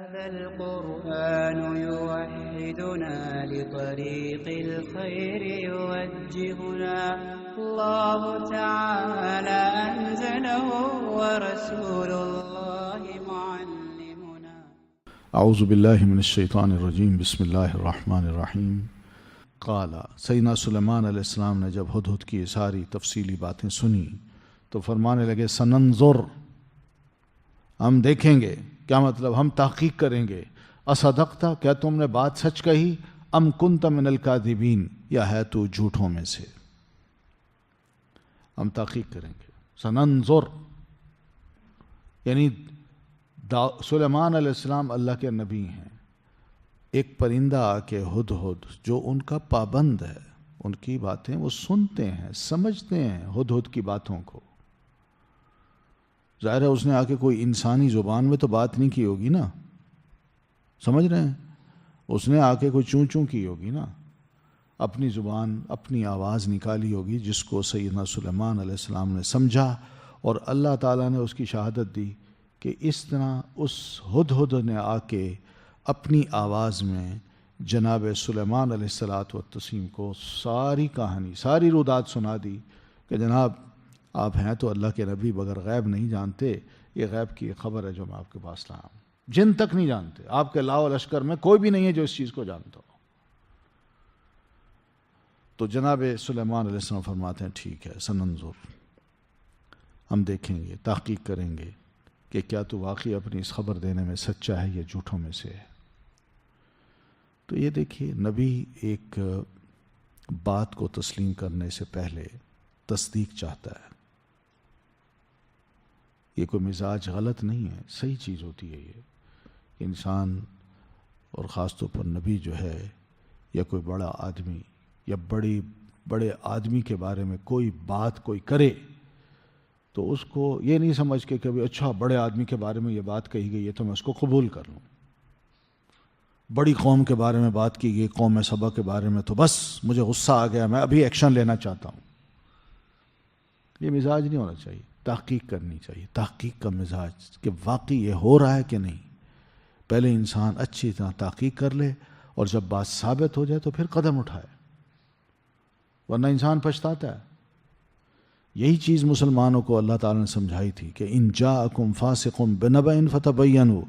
هذا القرآن يوحدنا لطريق الخير يوجهنا الله تعالى أنزله ورسول الله معلمنا. اعوذ باللہ من الشیطان الرجیم بسم اللہ الرحمن الرحیم. قال سیدنا سلیمان علیہ السلام نے جب ہدہد کی ساری تفصیلی باتیں سنی تو فرمانے لگے سننظر، ہم دیکھیں گے. کیا مطلب؟ ہم تحقیق کریں گے. اصدقت، کیا تم نے بات سچ کہی؟ ام کنت من الکاذبین، یا ہے تو جھوٹوں میں سے. ہم تحقیق کریں گے. سننظر یعنی سلیمان علیہ السلام اللہ کے نبی ہیں. ایک پرندہ آ کے ہدہد جو ان کا پابند ہے، ان کی باتیں وہ سنتے ہیں، سمجھتے ہیں ہدہد کی باتوں کو. ظاہر ہے اس نے آ کے کوئی انسانی زبان میں تو بات نہیں کی ہوگی نا، سمجھ رہے ہیں؟ اس نے آ کے کوئی چوں چوں کی ہوگی نا، اپنی زبان اپنی آواز نکالی ہوگی جس کو سیدنا سلیمان علیہ السلام نے سمجھا، اور اللہ تعالیٰ نے اس کی شہادت دی کہ اس طرح اس ہدہد نے آ کے اپنی آواز میں جناب سلیمان علیہ الصلاۃ والتسلیم کو ساری کہانی، ساری رودات سنا دی کہ جناب آپ ہیں تو اللہ کے نبی، بغیر غیب نہیں جانتے. یہ غیب کی ایک خبر ہے جو میں آپ کے پاس لایا ہوں. جن تک نہیں جانتے، آپ کے لاؤ لشکر میں کوئی بھی نہیں ہے جو اس چیز کو جانتا ہو. تو جناب سلیمان علیہ السلام فرماتے ہیں ٹھیک ہے، سننظر، ہم دیکھیں گے، تحقیق کریں گے کہ کیا تو واقعی اپنی اس خبر دینے میں سچا ہے یا جھوٹوں میں سے ہے. تو یہ دیکھیے، نبی ایک بات کو تسلیم کرنے سے پہلے تصدیق چاہتا ہے. یہ کوئی مزاج غلط نہیں ہے، صحیح چیز ہوتی ہے. یہ انسان اور خاص طور پر نبی جو ہے یا کوئی بڑا آدمی یا بڑے آدمی کے بارے میں کوئی بات کوئی کرے تو اس کو یہ نہیں سمجھ کے کہ اچھا بڑے آدمی کے بارے میں یہ بات کہی گئی ہے تو میں اس کو قبول کر لوں. بڑی قوم کے بارے میں بات کی گئی، قوم سبا کے بارے میں، تو بس مجھے غصہ آ گیا، میں ابھی ایکشن لینا چاہتا ہوں. یہ مزاج نہیں ہونا چاہیے. تحقیق کرنی چاہیے، تحقیق کا مزاج کہ واقعی یہ ہو رہا ہے کہ نہیں. پہلے انسان اچھی طرح تحقیق کر لے اور جب بات ثابت ہو جائے تو پھر قدم اٹھائے، ورنہ انسان پچھتاتا ہے. یہی چیز مسلمانوں کو اللہ تعالیٰ نے سمجھائی تھی کہ ان جاءکم فاسق بنبأ فتبینوا،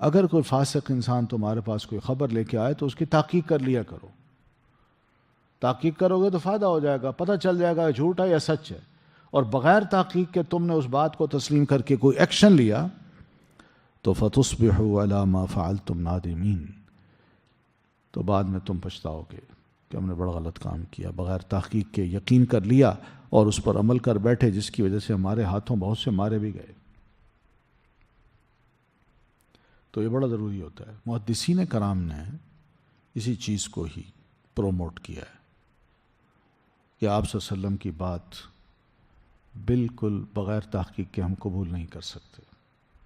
اگر کوئی فاسق انسان تمہارے پاس کوئی خبر لے کے آئے تو اس کی تحقیق کر لیا کرو. تحقیق کرو گے تو فائدہ ہو جائے گا، پتہ چل جائے گا جھوٹ ہے یا سچ ہے. اور بغیر تحقیق کے تم نے اس بات کو تسلیم کر کے کوئی ایکشن لیا تو فتصبحوا علی ما فعلتم نادمین، تو بعد میں تم پچھتاؤ گے کہ ہم نے بڑا غلط کام کیا. بغیر تحقیق کے یقین کر لیا اور اس پر عمل کر بیٹھے، جس کی وجہ سے ہمارے ہاتھوں بہت سے مارے بھی گئے. تو یہ بڑا ضروری ہوتا ہے. محدثین کرام نے اسی چیز کو ہی پروموٹ کیا ہے کہ آپ صلی اللہ علیہ وسلم کی بات بالکل بغیر تحقیق کے ہم قبول نہیں کر سکتے.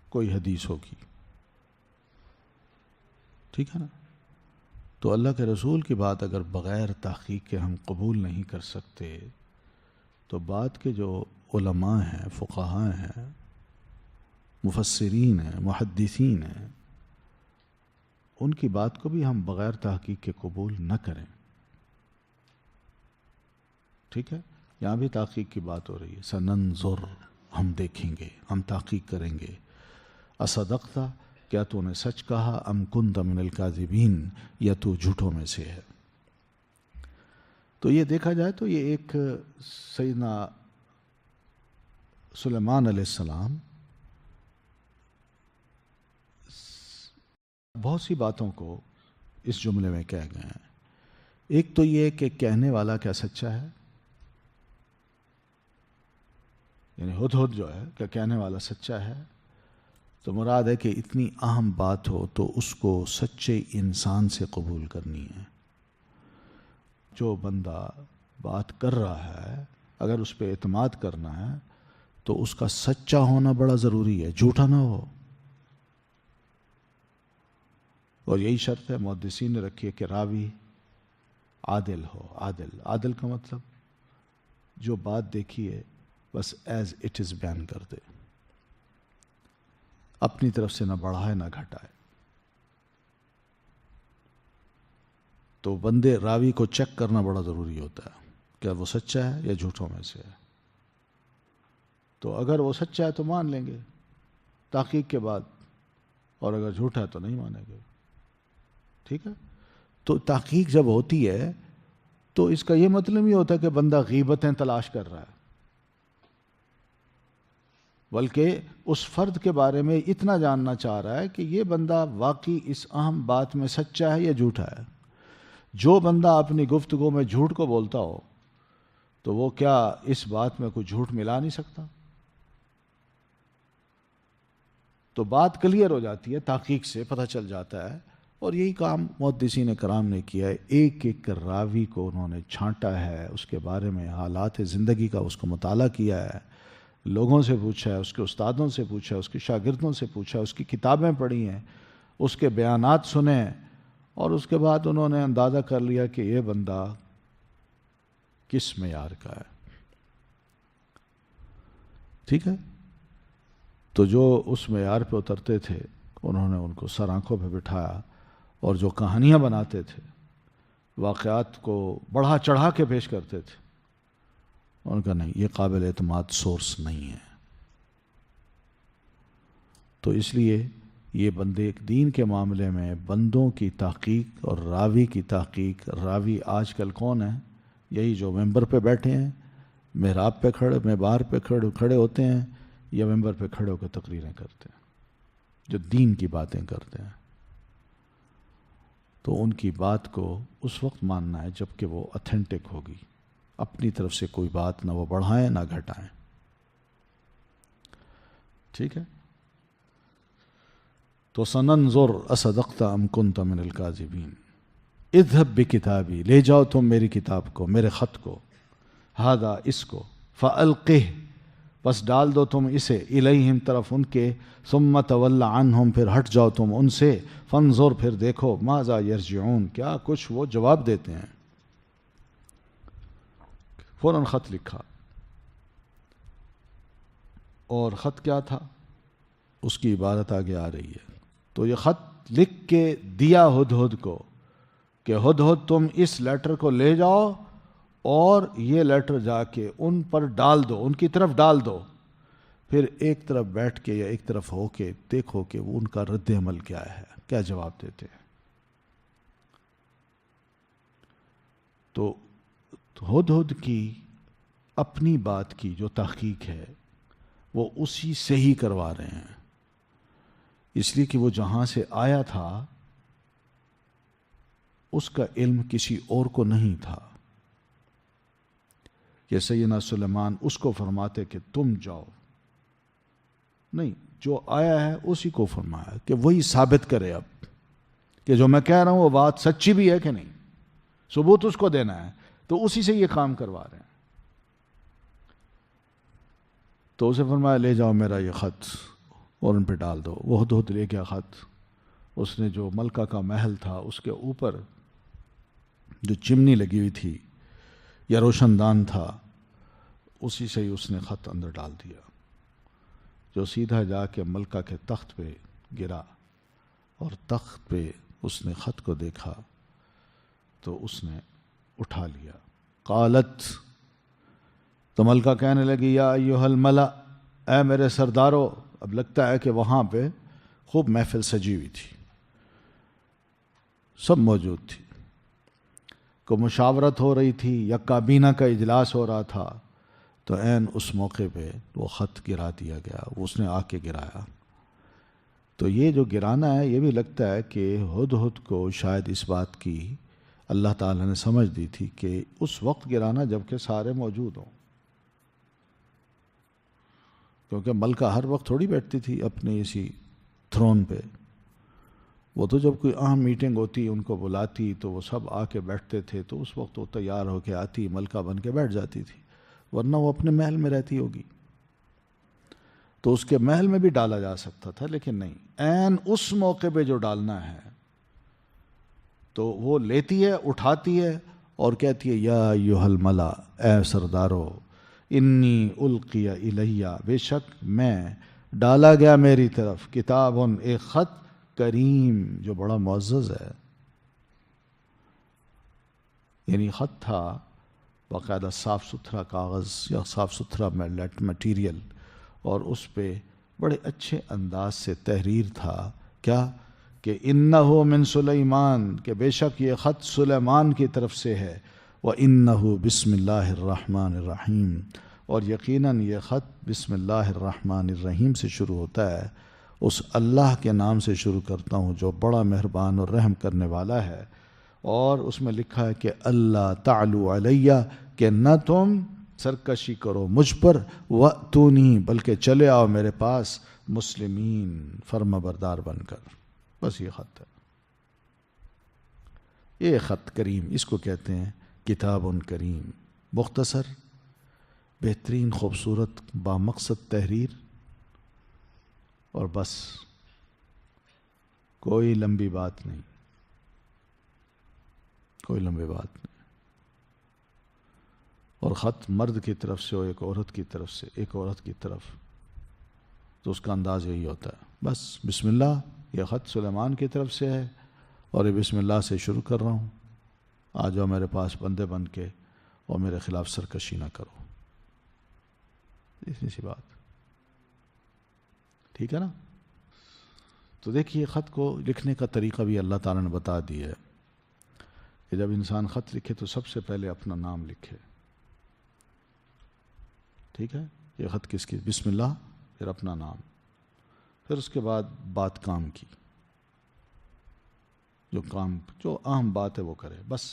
کوئی حدیث ہوگی، ٹھیک ہے نا، تو اللہ کے رسول کی بات اگر بغیر تحقیق کے ہم قبول نہیں کر سکتے تو بات کے جو علماء ہیں، فقہاء ہیں، مفسرین ہیں، محدثین ہیں، ان کی بات کو بھی ہم بغیر تحقیق کے قبول نہ کریں. ٹھیک ہے، یہاں بھی تحقیق کی بات ہو رہی ہے. سننظر، ہم دیکھیں گے، ہم تحقیق کریں گے. اصدقت، کیا تو نے سچ کہا؟ ام کنت من الکاذبین، یا تو جھوٹوں میں سے ہے. تو یہ دیکھا جائے تو یہ ایک سیدنا سلیمان علیہ السلام بہت سی باتوں کو اس جملے میں کہہ گئے ہیں. ایک تو یہ کہ کہنے والا کیا سچا ہے، یعنی ہدہد جو ہے کہ کہنے والا سچا ہے. تو مراد ہے کہ اتنی اہم بات ہو تو اس کو سچے انسان سے قبول کرنی ہے. جو بندہ بات کر رہا ہے اگر اس پہ اعتماد کرنا ہے تو اس کا سچا ہونا بڑا ضروری ہے، جھوٹا نہ ہو. اور یہی شرط ہے محدثین نے رکھی ہے کہ راوی عادل ہو. عادل کا مطلب جو بات دیکھی ہے بس ایز اٹ از بیان کر دے، اپنی طرف سے نہ بڑھائے نہ گھٹائے. تو بندے راوی کو چیک کرنا بڑا ضروری ہوتا ہے، کیا وہ سچا ہے یا جھوٹوں میں سے ہے. تو اگر وہ سچا ہے تو مان لیں گے تحقیق کے بعد، اور اگر جھوٹا ہے تو نہیں مانیں گے. ٹھیک ہے. تو تحقیق جب ہوتی ہے تو اس کا یہ مطلب نہیں ہوتا کہ بندہ غیبتیں تلاش کر رہا ہے، بلکہ اس فرد کے بارے میں اتنا جاننا چاہ رہا ہے کہ یہ بندہ واقعی اس اہم بات میں سچا ہے یا جھوٹا ہے. جو بندہ اپنی گفتگو میں جھوٹ کو بولتا ہو تو وہ کیا اس بات میں کوئی جھوٹ ملا نہیں سکتا؟ تو بات کلیئر ہو جاتی ہے، تحقیق سے پتہ چل جاتا ہے. اور یہی کام محدثین کرام نے کیا ہے، ایک ایک راوی کو انہوں نے چھانٹا ہے، اس کے بارے میں حالات زندگی کا اس کو مطالعہ کیا ہے، لوگوں سے پوچھا ہے، اس کے استادوں سے پوچھا ہے، اس کے شاگردوں سے پوچھا ہے، اس کی کتابیں پڑھی ہیں، اس کے بیانات سنے، اور اس کے بعد انہوں نے اندازہ کر لیا کہ یہ بندہ کس معیار کا ہے. ٹھیک ہے. تو جو اس معیار پہ اترتے تھے انہوں نے ان کو سر آنکھوں پہ بٹھایا، اور جو کہانیاں بناتے تھے، واقعات کو بڑھا چڑھا کے پیش کرتے تھے، ان کا نہیں، یہ قابل اعتماد سورس نہیں ہے. تو اس لیے یہ بندے دین کے معاملے میں بندوں کی تحقیق اور راوی کی تحقیق. راوی آج کل کون ہے؟ یہی جو ممبر پہ بیٹھے ہیں، محراب پہ کھڑے، ممبر پہ کھڑے ہوتے ہیں، یا ممبر پہ کھڑے ہو کے تقریریں کرتے ہیں، جو دین کی باتیں کرتے ہیں. تو ان کی بات کو اس وقت ماننا ہے جب کہ وہ اتھینٹک ہوگی، اپنی طرف سے کوئی بات نہ وہ بڑھائیں نہ گھٹائیں. ٹھیک ہے. تو سننظر اصدقت ام کنت من الکاذبین، اذهب بکتابی، لے جاؤ تم میری کتاب کو، میرے خط کو، ہذا اس کو، فالقہ، بس ڈال دو تم اسے، الیہم طرف ان کے، ثم تول عنہم، پھر ہٹ جاؤ تم ان سے، فانظر، پھر دیکھو، ماذا یرجعون، کیا کچھ وہ جواب دیتے ہیں. فوراً خط لکھا. اور خط کیا تھا اس کی عبارت آگے آ رہی ہے. تو یہ خط لکھ کے دیا ہدہد کو کہ ہدہد تم اس لیٹر کو لے جاؤ اور یہ لیٹر جا کے ان پر ڈال دو، ان کی طرف ڈال دو، پھر ایک طرف بیٹھ کے یا ایک طرف ہو کے دیکھو کہ وہ ان کا رد عمل کیا ہے، کیا جواب دیتے ہیں. تو ہدہد کی اپنی بات کی جو تحقیق ہے وہ اسی سے ہی کروا رہے ہیں، اس لیے کہ وہ جہاں سے آیا تھا اس کا علم کسی اور کو نہیں تھا. کہ سیدنا سلیمان اس کو فرماتے کہ تم جاؤ، نہیں، جو آیا ہے اسی کو فرمایا کہ وہی ثابت کرے اب کہ جو میں کہہ رہا ہوں وہ بات سچی بھی ہے کہ نہیں، ثبوت اس کو دینا ہے. تو اسی سے یہ کام کروا رہے ہیں. تو اسے فرمایا لے جاؤ میرا یہ خط اور ان پہ ڈال دو. وہ ہدہد لے گیا خط. اس نے جو ملکہ کا محل تھا اس کے اوپر جو چمنی لگی ہوئی تھی یا روشن دان تھا، اسی سے ہی اس نے خط اندر ڈال دیا، جو سیدھا جا کے ملکہ کے تخت پہ گرا. اور تخت پہ اس نے خط کو دیکھا تو اس نے اٹھا لیا. قالت، تو ملکہ کہنے لگی یا ایھا الملا، اے میرے سردارو. اب لگتا ہے کہ وہاں پہ خوب محفل سجی ہوئی تھی، سب موجود تھی، کو مشاورت ہو رہی تھی یا کابینہ کا اجلاس ہو رہا تھا. تو عین اس موقع پہ وہ خط گرا دیا گیا، اس نے آ کے گرایا. تو یہ جو گرانا ہے یہ بھی لگتا ہے کہ ہدہد کو شاید اس بات کی اللہ تعالیٰ نے سمجھ دی تھی کہ اس وقت گرانا جب کہ سارے موجود ہوں، کیونکہ ملکہ ہر وقت تھوڑی بیٹھتی تھی اپنے اسی تھرون پہ. وہ تو جب کوئی اہم میٹنگ ہوتی ان کو بلاتی تو وہ سب آ کے بیٹھتے تھے، تو اس وقت وہ تیار ہو کے آتی، ملکہ بن کے بیٹھ جاتی تھی، ورنہ وہ اپنے محل میں رہتی ہوگی. تو اس کے محل میں بھی ڈالا جا سکتا تھا، لیکن نہیں، عین اس موقع پہ جو ڈالنا ہے تو وہ لیتی ہے، اٹھاتی ہے اور کہتی ہے یا ایھا الملا، اے سردارو، انی القی الیہ، بے شک میں ڈالا گیا میری طرف، کتاب، ایک خط، کریم جو بڑا معزز ہے. یعنی خط تھا باقاعدہ صاف ستھرا کاغذ یا صاف ستھرا مٹیریل، اور اس پہ بڑے اچھے انداز سے تحریر تھا کیا کہ انہو من سلیمان، کہ بے شک یہ خط سلیمان کی طرف سے ہے، وَإِنَّهُ بسم اللہ الرحمن الرحیم، اور یقیناً یہ خط بسم اللہ الرحمن الرحیم سے شروع ہوتا ہے، اس اللہ کے نام سے شروع کرتا ہوں جو بڑا مہربان اور رحم کرنے والا ہے، اور اس میں لکھا ہے کہ اللہ تعلو علیہ، کہ نہ تم سرکشی کرو مجھ پر، وَأْتُونِي، بلکہ چلے آؤ میرے پاس، مسلمین، فرما بردار بن کر۔ بس یہ خط ہے، یہ خط کریم، اس کو کہتے ہیں کتاب کریم، مختصر، بہترین، خوبصورت، بامقصد تحریر، اور بس کوئی لمبی بات نہیں، کوئی لمبی بات نہیں۔ اور خط مرد کی طرف سے ہو، ایک عورت کی طرف سے، ایک عورت کی طرف، تو اس کا انداز یہی ہوتا ہے، بس بسم اللہ، یہ خط سلیمان کی طرف سے ہے اور یہ بسم اللہ سے شروع کر رہا ہوں، آ جاؤ میرے پاس بندے بن کے اور میرے خلاف سرکشی نہ کرو، اتنی سی بات، ٹھیک ہے نا؟ تو دیکھیے خط کو لکھنے کا طریقہ بھی اللہ تعالیٰ نے بتا دیا ہے کہ جب انسان خط لکھے تو سب سے پہلے اپنا نام لکھے، ٹھیک ہے؟ یہ خط کس کی؟ بسم اللہ، پھر اپنا نام، پھر اس کے بعد بات کام کی، جو اہم بات ہے وہ کرے، بس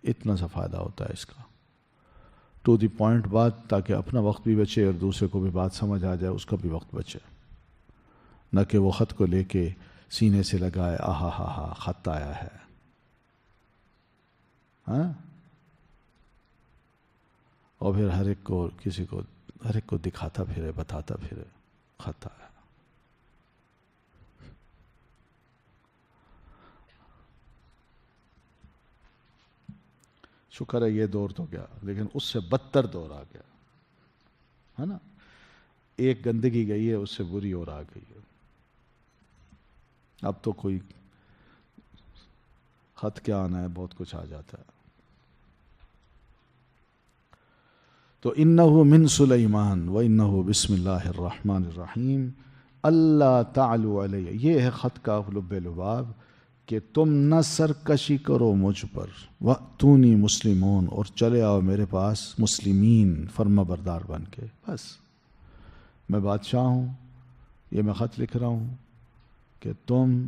اتنا سا فائدہ ہوتا ہے اس کا، ٹو دی پوائنٹ بات، تاکہ اپنا وقت بھی بچے اور دوسرے کو بھی بات سمجھ آ جائے، اس کا بھی وقت بچے، نہ کہ وہ خط کو لے کے سینے سے لگائے، آہا ہا ہا خط آیا ہے، ہاں، اور پھر ہر ایک کو دکھاتا پھرے، بتاتا پھرے خط آیا۔ شکر ہے یہ دور تو گیا، لیکن اس سے بدتر دور آ گیا ہے نا، ایک گندگی گئی ہے، اس سے بری اور آ گئی ہے، اب تو کوئی خط کیا آنا ہے، بہت کچھ آ جاتا ہے۔ تو انہو من سلیمان وانہو بسم اللہ الرحمن الرحیم، اللہ تعلو علیہ، یہ ہے خط کا لب لباب، کہ تم نہ سرکشی کرو مجھ پر، وَأْتُونِي مسلمون، اور چلے آؤ میرے پاس مسلمین، فرما بردار بن کے، بس میں بادشاہ ہوں، یہ میں خط لکھ رہا ہوں کہ تم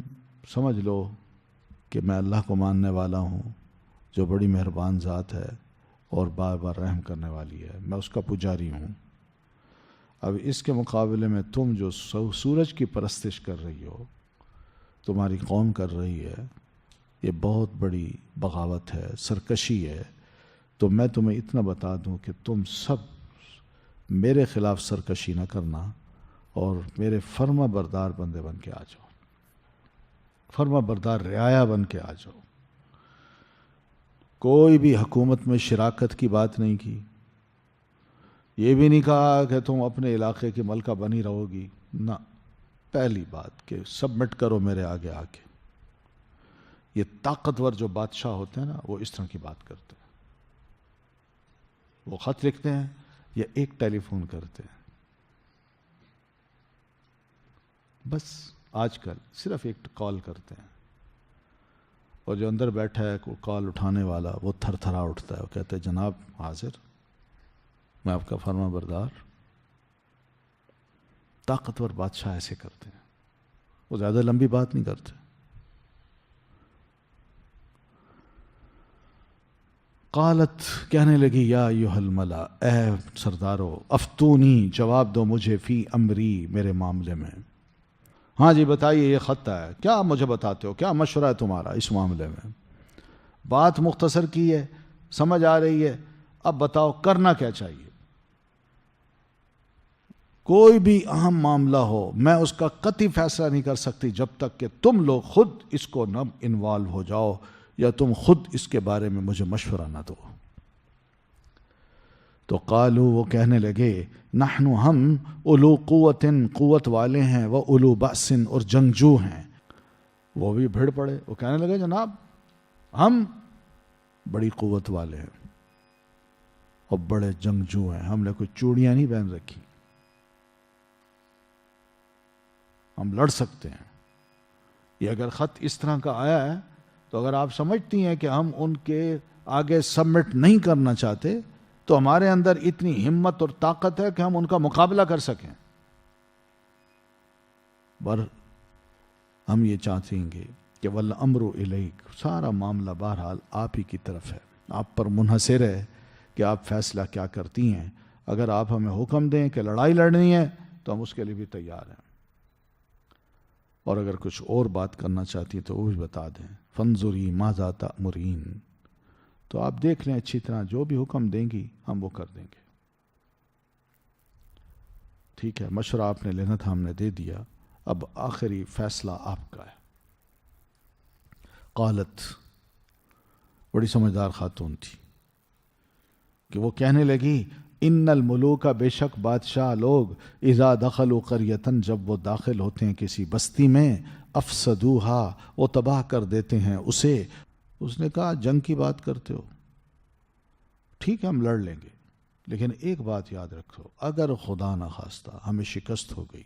سمجھ لو کہ میں اللہ کو ماننے والا ہوں جو بڑی مہربان ذات ہے اور بار بار رحم کرنے والی ہے، میں اس کا پجاری ہوں۔ اب اس کے مقابلے میں تم جو سورج کی پرستش کر رہی ہو، تمہاری قوم کر رہی ہے، یہ بہت بڑی بغاوت ہے، سرکشی ہے، تو میں تمہیں اتنا بتا دوں کہ تم سب میرے خلاف سرکشی نہ کرنا اور میرے فرما بردار بندے بن کے آ جاؤ، فرما بردار رعایا بن کے آ جاؤ۔ کوئی بھی حکومت میں شراکت کی بات نہیں کی، یہ بھی نہیں کہا کہ تم اپنے علاقے کی ملکہ بنی رہو گی، نہ، پہلی بات کہ سبمٹ کرو میرے آگے آ کے۔ یہ طاقتور جو بادشاہ ہوتے ہیں نا، وہ اس طرح کی بات کرتے ہیں، وہ خط لکھتے ہیں یا ایک ٹیلی فون کرتے ہیں، بس آج کل صرف ایک کال کرتے ہیں، اور جو اندر بیٹھا ہے وہ کال اٹھانے والا وہ تھر تھرا اٹھتا ہے، وہ کہتا ہے جناب حاضر، میں آپ کا فرما بردار۔ طاقتور بادشاہ ایسے کرتے ہیں، وہ زیادہ لمبی بات نہیں کرتے۔ قالت، کہنے لگی، یا ایھا الملا، اے سردارو، افتونی، جواب دو مجھے، فی امری، میرے معاملے میں۔ ہاں جی بتائیے، یہ خط ہے، کیا مجھے بتاتے ہو، کیا مشورہ ہے تمہارا اس معاملے میں؟ بات مختصر کی ہے، سمجھ آ رہی ہے، اب بتاؤ کرنا کیا چاہیے؟ کوئی بھی اہم معاملہ ہو، میں اس کا قطعی فیصلہ نہیں کر سکتی جب تک کہ تم لوگ خود اس کو نہ انوالو ہو جاؤ، یا تم خود اس کے بارے میں مجھے مشورہ نہ دو۔ تو قالو، وہ کہنے لگے، نحن، ہم، اولو قوت، قوت والے ہیں، وہ اولو بأس، اور جنگجو ہیں۔ وہ بھی بھیڑ پڑے، وہ کہنے لگے جناب ہم بڑی قوت والے ہیں اور بڑے جنگجو ہیں، ہم نے کوئی چوڑیاں نہیں پہن رکھی، ہم لڑ سکتے ہیں۔ یہ اگر خط اس طرح کا آیا ہے تو اگر آپ سمجھتی ہیں کہ ہم ان کے آگے سبمٹ نہیں کرنا چاہتے تو ہمارے اندر اتنی ہمت اور طاقت ہے کہ ہم ان کا مقابلہ کر سکیں، پر ہم یہ چاہتے ہیں کہ والامر الیک، سارا معاملہ بہرحال آپ ہی کی طرف ہے، آپ پر منحصر ہے کہ آپ فیصلہ کیا کرتی ہیں۔ اگر آپ ہمیں حکم دیں کہ لڑائی لڑنی ہے تو ہم اس کے لیے بھی تیار ہیں، اور اگر کچھ اور بات کرنا چاہتی ہیں تو وہ بھی بتا دیں۔ فانظری ماذا تأمرین، تو آپ دیکھ لیں اچھی طرح، جو بھی حکم دیں گی ہم وہ کر دیں گے۔ ٹھیک ہے، مشورہ آپ نے لینا تھا، ہم نے دے دیا، اب آخری فیصلہ آپ کا ہے۔ قالت، بڑی سمجھدار خاتون تھی کہ وہ کہنے لگی ان الملوک، بے شک بادشاہ لوگ، اذا دخلوا قریتن، جب وہ داخل ہوتے ہیں کسی بستی میں، افسدوہا، وہ تباہ کر دیتے ہیں اسے۔ اس نے کہا جنگ کی بات کرتے ہو، ٹھیک ہے ہم لڑ لیں گے، لیکن ایک بات یاد رکھو، اگر خدا نہ خواستہ ہمیں شکست ہو گئی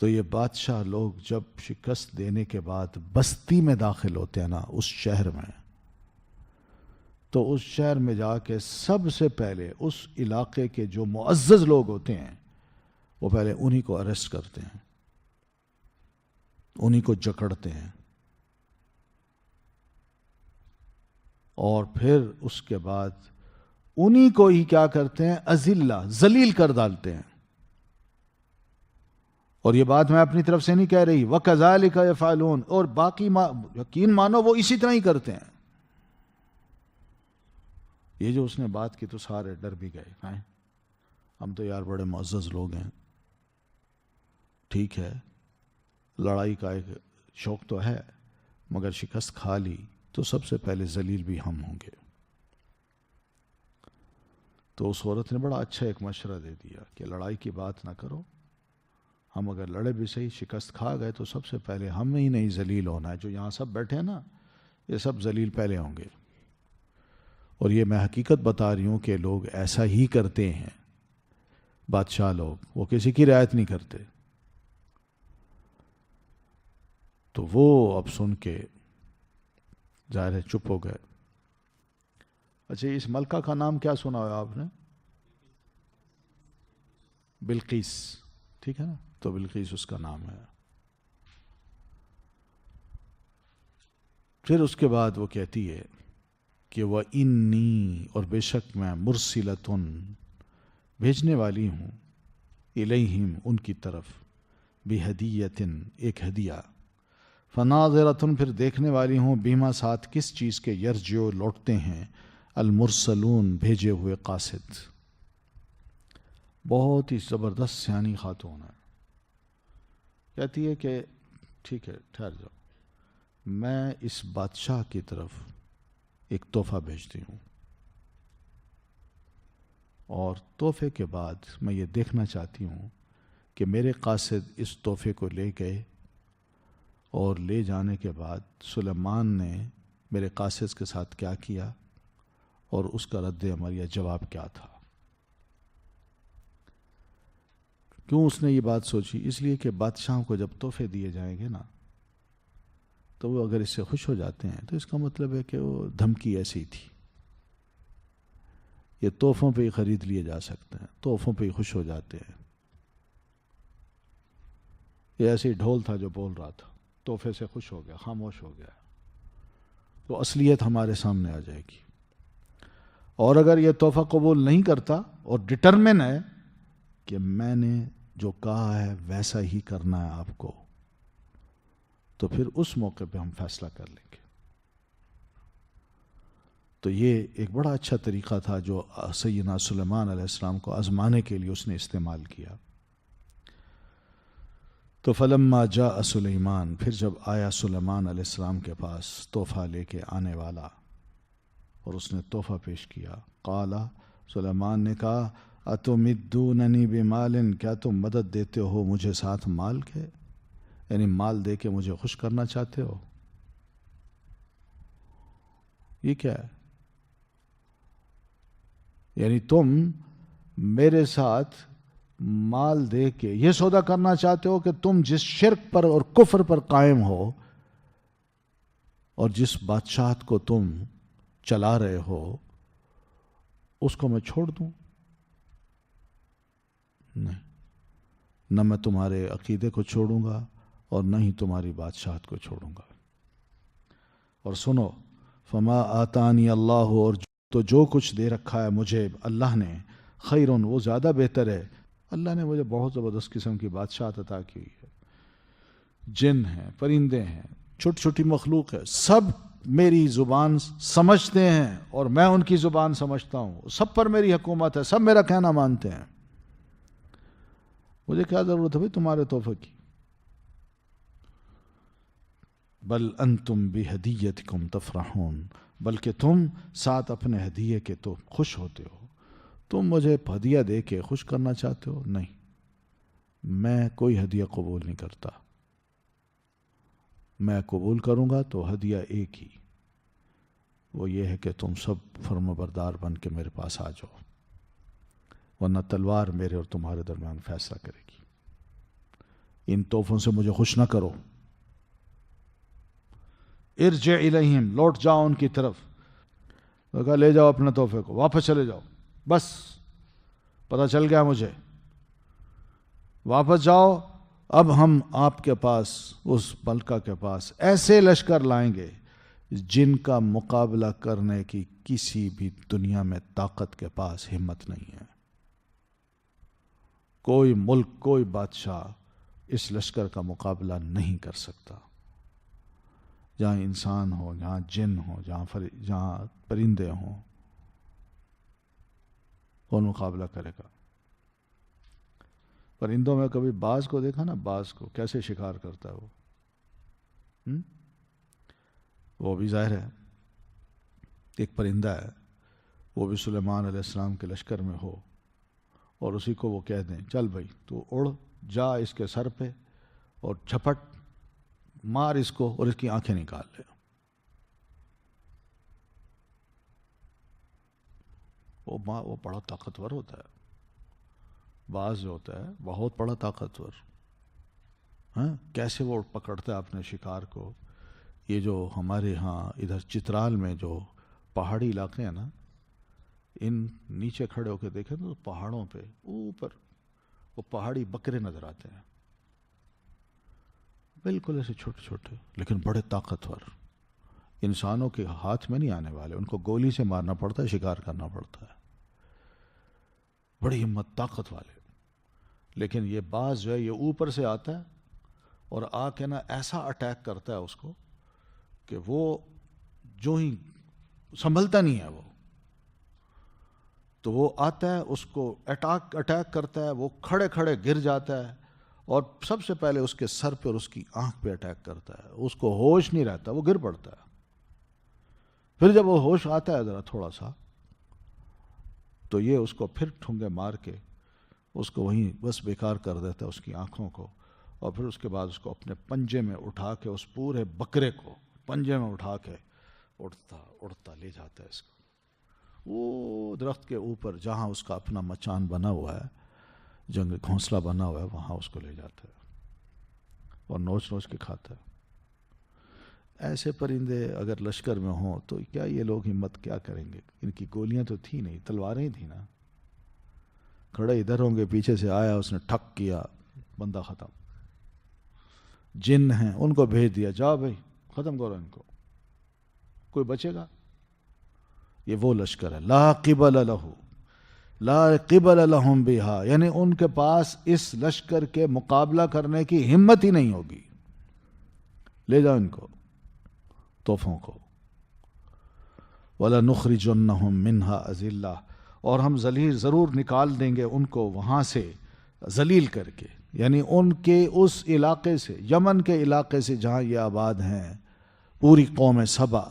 تو یہ بادشاہ لوگ جب شکست دینے کے بعد بستی میں داخل ہوتے ہیں نا، اس شہر میں، تو اس شہر میں جا کے سب سے پہلے اس علاقے کے جو معزز لوگ ہوتے ہیں وہ پہلے انہی کو اریسٹ کرتے ہیں، انہی کو جکڑتے ہیں، اور پھر اس کے بعد انہی کو ہی کیا کرتے ہیں، اذلہ، ذلیل کر ڈالتے ہیں۔ اور یہ بات میں اپنی طرف سے نہیں کہہ رہی، وَكَذَلِكَ يَفْعَلُونَ، اور باقی یقین مانو وہ اسی طرح ہی کرتے ہیں۔ یہ جو اس نے بات کی تو سارے ڈر بھی گئے، ہیں ہم تو یار بڑے معزز لوگ ہیں، ٹھیک ہے لڑائی کا ایک شوق تو ہے، مگر شکست کھا لی تو سب سے پہلے ذلیل بھی ہم ہوں گے۔ تو اس عورت نے بڑا اچھا ایک مشورہ دے دیا کہ لڑائی کی بات نہ کرو، ہم اگر لڑے بھی صحیح، شکست کھا گئے تو سب سے پہلے ہم ہی نہیں ذلیل ہونا ہے، جو یہاں سب بیٹھے ہیں نا یہ سب ذلیل پہلے ہوں گے۔ اور یہ میں حقیقت بتا رہی ہوں کہ لوگ ایسا ہی کرتے ہیں، بادشاہ لوگ، وہ کسی کی رعایت نہیں کرتے۔ تو وہ اب سن کے ظاہر ہے چپ ہو گئے۔ اچھا اس ملکہ کا نام کیا سنا ہوا آپ نے؟ بلقیس، ٹھیک ہے نا، تو بلقیس اس کا نام ہے۔ پھر اس کے بعد وہ کہتی ہے کہ وَإِنِّي، اور بے شک میں، مُرْسِلَةٌ، بھیجنے والی ہوں، الیہم، ان کی طرف، بِہَدِیَّةٍ، ایک ہدیہ، فَنَاظِرَةٌ، پھر دیکھنے والی ہوں، بیما، ساتھ کس چیز کے، یرجعو، لوٹتے ہیں، المرسلون، بھیجے ہوئے قاصد۔ بہت ہی زبردست سیانی خاتون ہے، کہتی ہے کہ ٹھیک ہے ٹھہر جاؤ، میں اس بادشاہ کی طرف ایک تحفہ بھیجتی ہوں، اور تحفے کے بعد میں یہ دیکھنا چاہتی ہوں کہ میرے قاصد اس تحفے کو لے گئے، اور لے جانے کے بعد سلیمان نے میرے قاصد کے ساتھ کیا کیا، اور اس کا رد عمل یا جواب کیا تھا۔ کیوں اس نے یہ بات سوچی؟ اس لیے کہ بادشاہوں کو جب تحفے دیے جائیں گے نا تو وہ اگر اس سے خوش ہو جاتے ہیں تو اس کا مطلب ہے کہ وہ دھمکی ایسی تھی، یہ تحفوں پہ ہی خرید لیے جا سکتے ہیں، تحفوں پہ ہی خوش ہو جاتے ہیں۔ یہ ایسے ڈھول تھا جو بول رہا تھا، تحفے سے خوش ہو گیا، خاموش ہو گیا، تو اصلیت ہمارے سامنے آ جائے گی۔ اور اگر یہ تحفہ قبول نہیں کرتا اور ڈٹرمن ہے کہ میں نے جو کہا ہے ویسا ہی کرنا ہے آپ کو، تو پھر اس موقع پہ ہم فیصلہ کر لیں گے۔ تو یہ ایک بڑا اچھا طریقہ تھا جو سیدنا سلیمان علیہ السلام کو آزمانے کے لیے اس نے استعمال کیا۔ تو فلما جاء سلیمان، پھر جب آیا سلیمان علیہ السلام کے پاس تحفہ لے کے آنے والا، اور اس نے تحفہ پیش کیا، قال، سلیمان نے کہا، اتمدوننی بمال، کیا تم مدد دیتے ہو مجھے ساتھ مال کے، یعنی مال دے کے مجھے خوش کرنا چاہتے ہو؟ یہ کیا ہے؟ یعنی تم میرے ساتھ مال دے کے یہ سودا کرنا چاہتے ہو کہ تم جس شرک پر اور کفر پر قائم ہو اور جس بادشاہت کو تم چلا رہے ہو اس کو میں چھوڑ دوں؟ نہیں، نہ میں تمہارے عقیدے کو چھوڑوں گا اور نہ ہی تمہاری بادشاہت کو چھوڑوں گا۔ اور سنو، فما آتانی اللہ، اور تو جو کچھ دے رکھا ہے مجھے اللہ نے، خیرون، وہ زیادہ بہتر ہے۔ اللہ نے مجھے بہت زبردست قسم کی بادشاہت عطا کی ہے، جن ہیں، پرندے ہیں، چھوٹی چھوٹی مخلوق ہے، سب میری زبان سمجھتے ہیں اور میں ان کی زبان سمجھتا ہوں، سب پر میری حکومت ہے، سب میرا کہنا مانتے ہیں۔ مجھے کیا ضرورت ہے بھائی تمہارے تحفے کی؟ بل انتم بہدیتکم تفرحون، بلکہ تم ساتھ اپنے ہدیے کے تو خوش ہوتے ہو۔ تم مجھے ہدیہ دے کے خوش کرنا چاہتے ہو؟ نہیں، میں کوئی ہدیہ قبول نہیں کرتا۔ میں قبول کروں گا تو ہدیہ ایک ہی، وہ یہ ہے کہ تم سب فرمانبردار بن کے میرے پاس آ جاؤ، ورنہ تلوار میرے اور تمہارے درمیان فیصلہ کرے گی۔ ان تحفوں سے مجھے خوش نہ کرو۔ ارجع الیہم، لوٹ جاؤ ان کی طرف۔ وہ کہا لے جاؤ اپنے تحفے کو، واپس چلے جاؤ، بس پتہ چل گیا مجھے، واپس جاؤ۔ اب ہم آپ کے پاس، اس ملکہ کے پاس ایسے لشکر لائیں گے جن کا مقابلہ کرنے کی کسی بھی دنیا میں طاقت کے پاس ہمت نہیں ہے۔ کوئی ملک، کوئی بادشاہ اس لشکر کا مقابلہ نہیں کر سکتا۔ جہاں انسان ہو، جہاں جن ہو، جہاں پرندے ہوں، کون مقابلہ کرے گا؟ پرندوں میں کبھی باز کو دیکھا نا؟ باز کو کیسے شکار کرتا ہے وہ بھی ظاہر ہے ایک پرندہ ہے، وہ بھی سلیمان علیہ السلام کے لشکر میں ہو اور اسی کو وہ کہہ دیں چل بھائی تو اڑ جا اس کے سر پہ اور جھپٹ مار اس کو اور اس کی آنکھیں نکال لے۔ وہ بڑا طاقتور ہوتا ہے، باز جو ہوتا ہے بہت بڑا طاقتور۔ ہاں، کیسے وہ پکڑتا ہے اپنے شکار کو۔ یہ جو ہمارے ہاں ادھر چترال میں جو پہاڑی علاقے ہیں نا، ان نیچے کھڑے ہو کے دیکھیں تو پہاڑوں پہ اوپر وہ پہاڑی بکرے نظر آتے ہیں، بالکل ایسے چھوٹے چھوٹے لیکن بڑے طاقتور، انسانوں کے ہاتھ میں نہیں آنے والے، ان کو گولی سے مارنا پڑتا ہے، شکار کرنا پڑتا ہے، بڑی ہمت، طاقت والے۔ لیکن یہ باز جو ہے یہ اوپر سے آتا ہے اور آ کے نا ایسا اٹیک کرتا ہے اس کو کہ وہ جو ہی سنبھلتا نہیں ہے، وہ تو وہ آتا ہے اس کو اٹیک کرتا ہے، وہ کھڑے کھڑے گر جاتا ہے اور سب سے پہلے اس کے سر پہ اور اس کی آنکھ پہ اٹیک کرتا ہے، اس کو ہوش نہیں رہتا، وہ گر پڑتا ہے۔ پھر جب وہ ہوش آتا ہے ذرا تھوڑا سا تو یہ اس کو پھر ٹھونگے مار کے اس کو وہیں بس بیکار کر دیتا ہے، اس کی آنکھوں کو، اور پھر اس کے بعد اس کو اپنے پنجے میں اٹھا کے اس پورے بکرے کو پنجے میں اٹھا کے اڑتا اڑتا لے جاتا ہے اس کو وہ درخت کے اوپر جہاں اس کا اپنا مچان بنا ہوا ہے، جنگ گھونسلہ بنا ہوا ہے، وہاں اس کو لے جاتا ہے اور نوچ نوچ کے کھاتا ہے۔ ایسے پرندے اگر لشکر میں ہوں تو کیا یہ لوگ ہمت کیا کریں گے؟ ان کی گولیاں تو تھی نہیں، تلواریں ہی تھیں نا، کھڑے ادھر ہوں گے، پیچھے سے آیا اس نے ٹھک کیا، بندہ ختم۔ جن ہیں ان کو بھیج دیا، جاؤ بھائی ختم کرو ان کو، کوئی بچے گا؟ یہ وہ لشکر ہے، لا قبل لہ، لا قبل لہم بہا، یعنی ان کے پاس اس لشکر کے مقابلہ کرنے کی ہمت ہی نہیں ہوگی۔ لے جاؤ ان کو، تحفوں کو۔ وَلَنُخْرِجَنَّهُم مِّنْهَا أَذِلَّةً، اور ہم ذلیل ضرور نکال دیں گے ان کو وہاں سے ذلیل کر کے، یعنی ان کے اس علاقے سے، یمن کے علاقے سے جہاں یہ آباد ہیں، پوری قوم سبا،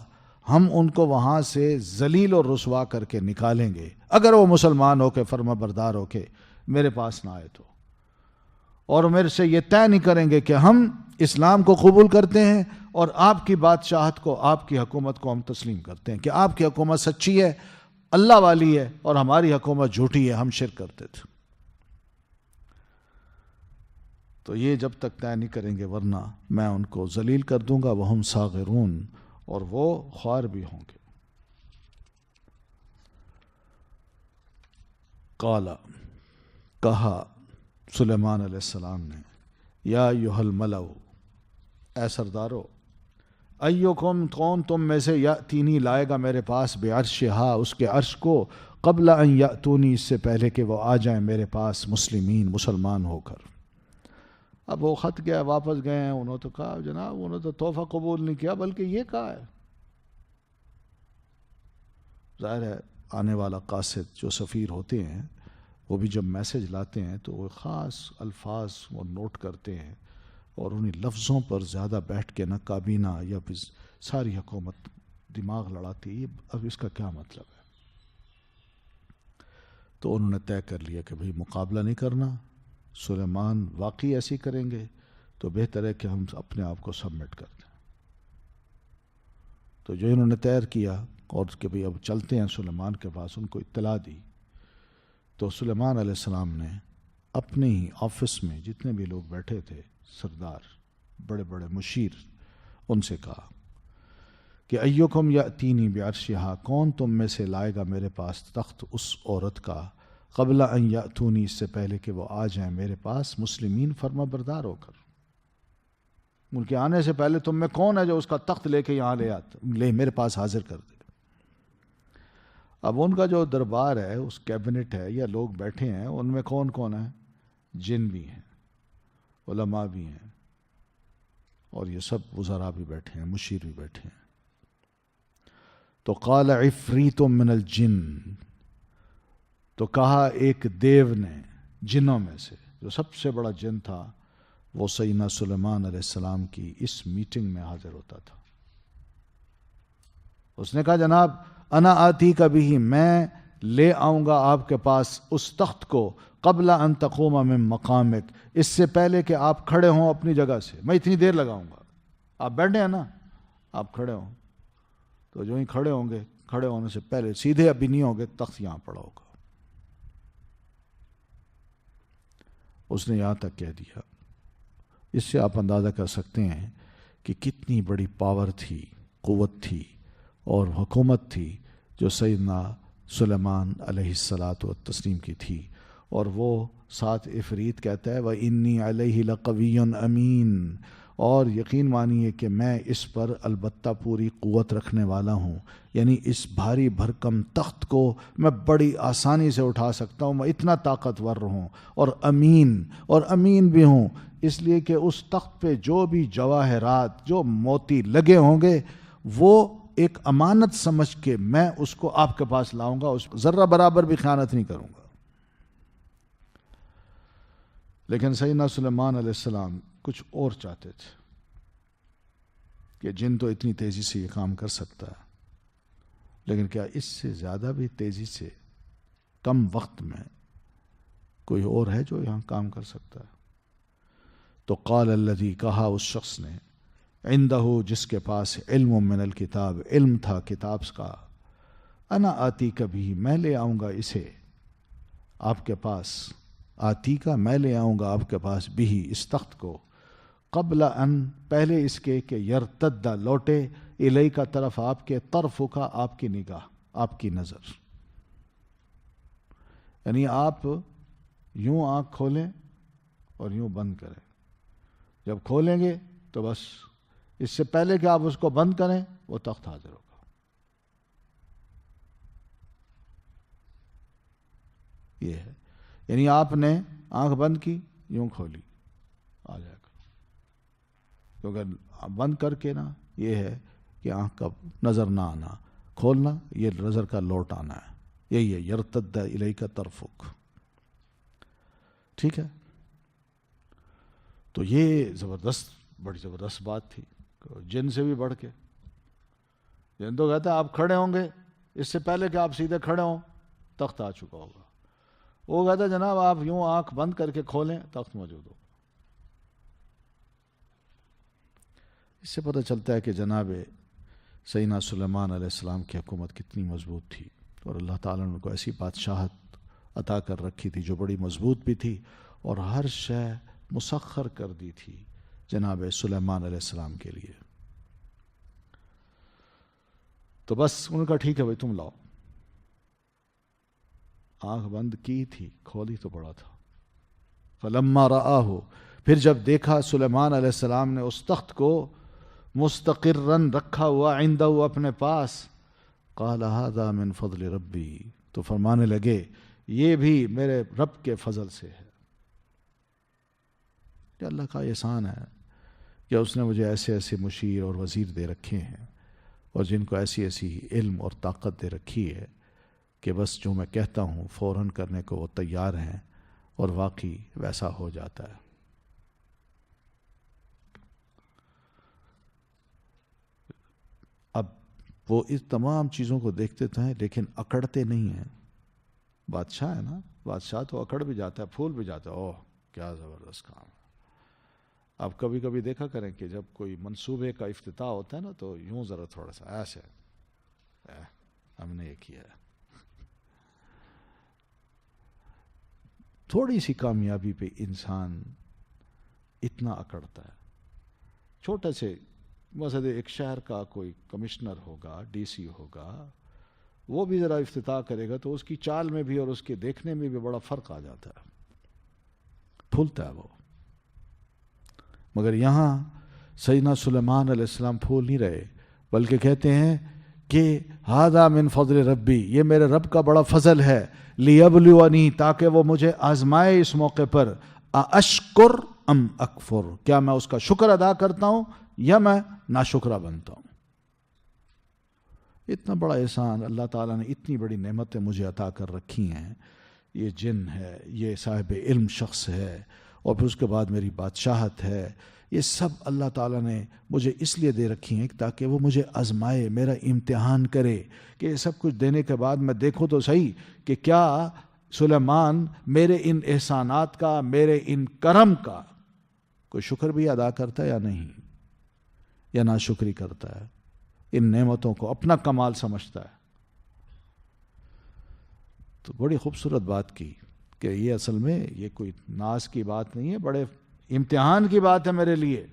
ہم ان کو وہاں سے ذلیل اور رسوا کر کے نکالیں گے اگر وہ مسلمان ہو کے فرما بردار ہو کے میرے پاس نہ آئے تو، اور میرے سے یہ طے نہیں کریں گے کہ ہم اسلام کو قبول کرتے ہیں اور آپ کی بادشاہت کو، آپ کی حکومت کو ہم تسلیم کرتے ہیں کہ آپ کی حکومت سچی ہے، اللہ والی ہے، اور ہماری حکومت جھوٹی ہے، ہم شرک کرتے تھے۔ تو یہ جب تک طے نہیں کریں گے، ورنہ میں ان کو ذلیل کر دوں گا، وہم صاغرون، اور وہ خوار بھی ہوں گے۔ قال، کہا سلیمان علیہ السلام نے، یا ایھا الملأ، اے سردارو، ایکم، کون تم میں سے، یاتینی، لائے گا میرے پاس، بعرشہا، اس کے عرش کو، قبل ان یاتونی، اس سے پہلے کہ وہ آ جائیں میرے پاس، مسلمین، مسلمان ہو کر۔ اب وہ خط گیا، واپس گئے ہیں، انہوں تو کہا جناب، انہوں تو تحفہ قبول نہیں کیا، بلکہ یہ کہا ہے۔ ظاہر ہے آنے والا قاصد جو سفیر ہوتے ہیں، وہ بھی جب میسج لاتے ہیں تو وہ خاص الفاظ وہ نوٹ کرتے ہیں، اور انہیں لفظوں پر زیادہ بیٹھ کے نہ کابینہ یا پھر ساری حکومت دماغ لڑاتی ہے، اب اس کا کیا مطلب ہے۔ تو انہوں نے طے کر لیا کہ بھئی مقابلہ نہیں کرنا، سلیمان واقعی ایسی کریں گے تو بہتر ہے کہ ہم اپنے آپ کو سبمٹ کر دیں۔ تو جو انہوں نے طے کیا، اور کہ بھئی اب چلتے ہیں سلیمان کے پاس، ان کو اطلاع دی، تو سلیمان علیہ السلام نے اپنے ہی آفس میں جتنے بھی لوگ بیٹھے تھے، سردار، بڑے بڑے مشیر، ان سے کہا کہ ایکم یاتینی بعرشہا، کون تم میں سے لائے گا میرے پاس تخت اس عورت کا، قبل ان یاتونی، اس سے پہلے کہ وہ آ جائیں میرے پاس، مسلمین، فرما بردار ہو کر۔ ان کے آنے سے پہلے تم میں کون ہے جو اس کا تخت لے کے یہاں لے میرے پاس حاضر کر دے۔ اب ان کا جو دربار ہے، اس کیبنٹ ہے یا لوگ بیٹھے ہیں، ان میں کون کون ہے؟ جن بھی ہیں، علماء بھی ہیں، اور یہ سب وزراء بھی بیٹھے ہیں، مشیر بھی بیٹھے ہیں۔ تو قال عفریت من الجن، تو کہا ایک دیو نے جنوں میں سے، جو سب سے بڑا جن تھا، وہ سیدنا سلیمان علیہ السلام کی اس میٹنگ میں حاضر ہوتا تھا۔ اس نے کہا جناب انا آتی کا بھی، میں لے آؤں گا آپ کے پاس اس تخت کو، قبل ان تقوم من مقامک، اس سے پہلے کہ آپ کھڑے ہوں اپنی جگہ سے، میں اتنی دیر لگاؤں گا، آپ بیٹھے ہیں نا، آپ کھڑے ہوں، تو جو ہی کھڑے ہوں گے، کھڑے ہونے سے پہلے سیدھے ابھی نہیں ہوں گے، تخت یہاں پڑا ہوگا۔ اس نے یہاں تک کہہ دیا۔ اس سے آپ اندازہ کر سکتے ہیں کہ کتنی بڑی پاور تھی، قوت تھی اور حکومت تھی جو سیدنا سلیمان علیہ الصلاۃ والتسلیم کی تھی۔ اور وہ ساتھ عفریت کہتا ہے وَإِنِّي عَلَيْهِ لَقَوِيٌّ أَمِينٌ، اور یقین مانیے کہ میں اس پر البتہ پوری قوت رکھنے والا ہوں، یعنی اس بھاری بھرکم تخت کو میں بڑی آسانی سے اٹھا سکتا ہوں، میں اتنا طاقتور ہوں، اور امین بھی ہوں، اس لیے کہ اس تخت پہ جو بھی جواہرات، جو موتی لگے ہوں گے، وہ ایک امانت سمجھ کے میں اس کو آپ کے پاس لاؤں گا، اس ذرہ برابر بھی خیانت نہیں کروں گا۔ لیکن سیدنا سلیمان علیہ السلام کچھ اور چاہتے تھے کہ جن تو اتنی تیزی سے یہ کام کر سکتا ہے، لیکن کیا اس سے زیادہ بھی تیزی سے کم وقت میں کوئی اور ہے جو یہاں کام کر سکتا ہے؟ تو قال الذی، کہا اس شخص نے، عندہ، جس کے پاس علم من الکتاب، علم تھا کتاب کا، انا آتی کبھی، میں لے آؤں گا اسے آپ کے پاس، آتی کا میں لے آؤں گا آپ کے پاس، بھی اس تخت کو، قبل ان، پہلے اس کے کہ یرتد، لوٹے، الی کا طرف آپ کے، طرف کا آپ کی نگاہ، آپ کی نظر، یعنی آپ یوں آنکھ کھولیں اور یوں بند کریں، جب کھولیں گے تو بس اس سے پہلے کہ آپ اس کو بند کریں وہ تخت حاضر ہوگا۔ یہ ہے، یعنی آپ نے آنکھ بند کی، یوں کھولی، آ جائے گا، کیونکہ بند کر کے نا یہ ہے کہ آنکھ کا نظر نہ آنا، کھولنا یہ نظر کا لوٹ آنا ہے، یہی ہے یرتد الیک طرفک۔ ٹھیک ہے، تو یہ زبردست، بڑی زبردست بات تھی، جن سے بھی بڑھ کے۔ جن تو کہتا ہے آپ کھڑے ہوں گے، اس سے پہلے کہ آپ سیدھے کھڑے ہوں تخت آ چکا ہوگا، وہ کہتا ہے جناب آپ یوں آنکھ بند کر کے کھولیں، تخت موجود ہوگا۔ اس سے پتہ چلتا ہے کہ جناب سیدنا سلیمان علیہ السلام کی حکومت کتنی مضبوط تھی، اور اللہ تعالیٰ نے ان کو ایسی بادشاہت عطا کر رکھی تھی جو بڑی مضبوط بھی تھی، اور ہر شے مسخر کر دی تھی جناب سلیمان علیہ السلام کے لیے۔ تو بس ان کا ٹھیک ہے بھائی تم لاؤ، آنکھ بند کی تھی، کھولی تو بڑا تھا۔ فلما رآہ، پھر جب دیکھا سلیمان علیہ السلام نے اس تخت کو مستقرن رکھا ہوا عندہ اپنے پاس، قال ھذا من فضل ربی، تو فرمانے لگے یہ بھی میرے رب کے فضل سے ہے، کہ اللہ کا احسان ہے کہ اس نے مجھے ایسے ایسے مشیر اور وزیر دے رکھے ہیں، اور جن کو ایسی ایسی علم اور طاقت دے رکھی ہے کہ بس جو میں کہتا ہوں فوراً کرنے کو وہ تیار ہیں، اور واقعی ویسا ہو جاتا ہے۔ اب وہ اس تمام چیزوں کو دیکھتے تو ہیں لیکن اکڑتے نہیں ہیں۔ بادشاہ ہے نا، بادشاہ تو اکڑ بھی جاتا ہے، پھول بھی جاتا ہے، اوہ کیا زبردست کام ہے۔ آپ کبھی کبھی دیکھا کریں کہ جب کوئی منصوبے کا افتتاح ہوتا ہے نا تو یوں ذرا تھوڑا سا ایسے ہم نے یہ کیا ہے، تھوڑی سی کامیابی پہ انسان اتنا اکڑتا ہے۔ چھوٹے سے مثلا ایک شہر کا کوئی کمشنر ہوگا، ڈی سی ہوگا، وہ بھی ذرا افتتاح کرے گا تو اس کی چال میں بھی اور اس کے دیکھنے میں بھی بڑا فرق آ جاتا ہے، پھولتا ہے وہ۔ مگر یہاں سیدنا سلیمان علیہ السلام پھول نہیں رہے، بلکہ کہتے ہیں کہ ھذا من فضل ربی، یہ میرے رب کا بڑا فضل ہے، لیبلونی، تاکہ وہ مجھے آزمائے اس موقع پر، اشکر ام اکفر، کیا میں اس کا شکر ادا کرتا ہوں یا میں ناشکرہ بنتا ہوں۔ اتنا بڑا احسان اللہ تعالیٰ نے، اتنی بڑی نعمتیں مجھے عطا کر رکھی ہیں، یہ جن ہے، یہ صاحب علم شخص ہے، اور پھر اس کے بعد میری بادشاہت ہے، یہ سب اللہ تعالیٰ نے مجھے اس لیے دے رکھی ہیں تاکہ وہ مجھے آزمائے، میرا امتحان کرے، کہ یہ سب کچھ دینے کے بعد میں دیکھوں تو صحیح کہ کیا سلیمان میرے ان احسانات کا، میرے ان کرم کا کوئی شکر بھی ادا کرتا ہے یا نہیں، یا ناشکری کرتا ہے، ان نعمتوں کو اپنا کمال سمجھتا ہے۔ تو بڑی خوبصورت بات کی کہ یہ اصل میں یہ کوئی ناز کی بات نہیں ہے، بڑے امتحان کی بات ہے میرے لیے۔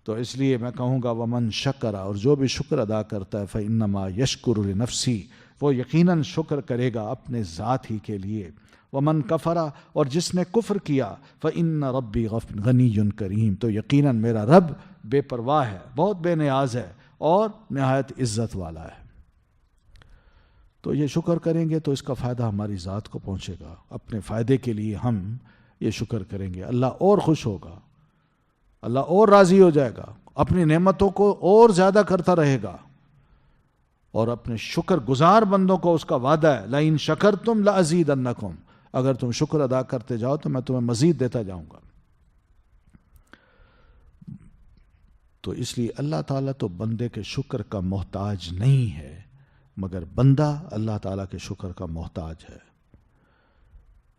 تو اس لیے میں کہوں گا ومن شکر، اور جو بھی شکر ادا کرتا ہے فإنما یشکر لنفسی، وہ یقیناً شکر کرے گا اپنے ذات ہی کے لیے۔ ومن کفر، اور جس نے کفر کیا فإن ربی غنی کریم، تو یقیناً میرا رب بے پرواہ ہے، بہت بے نیاز ہے، اور نہایت عزت والا ہے۔ تو یہ شکر کریں گے تو اس کا فائدہ ہماری ذات کو پہنچے گا، اپنے فائدے کے لیے ہم یہ شکر کریں گے، اللہ اور خوش ہوگا، اللہ اور راضی ہو جائے گا، اپنی نعمتوں کو اور زیادہ کرتا رہے گا، اور اپنے شکر گزار بندوں کو اس کا وعدہ ہے لئن شکرتم لأزیدنکم، اگر تم شکر ادا کرتے جاؤ تو میں تمہیں مزید دیتا جاؤں گا۔ تو اس لیے اللہ تعالیٰ تو بندے کے شکر کا محتاج نہیں ہے، مگر بندہ اللہ تعالیٰ کے شکر کا محتاج ہے۔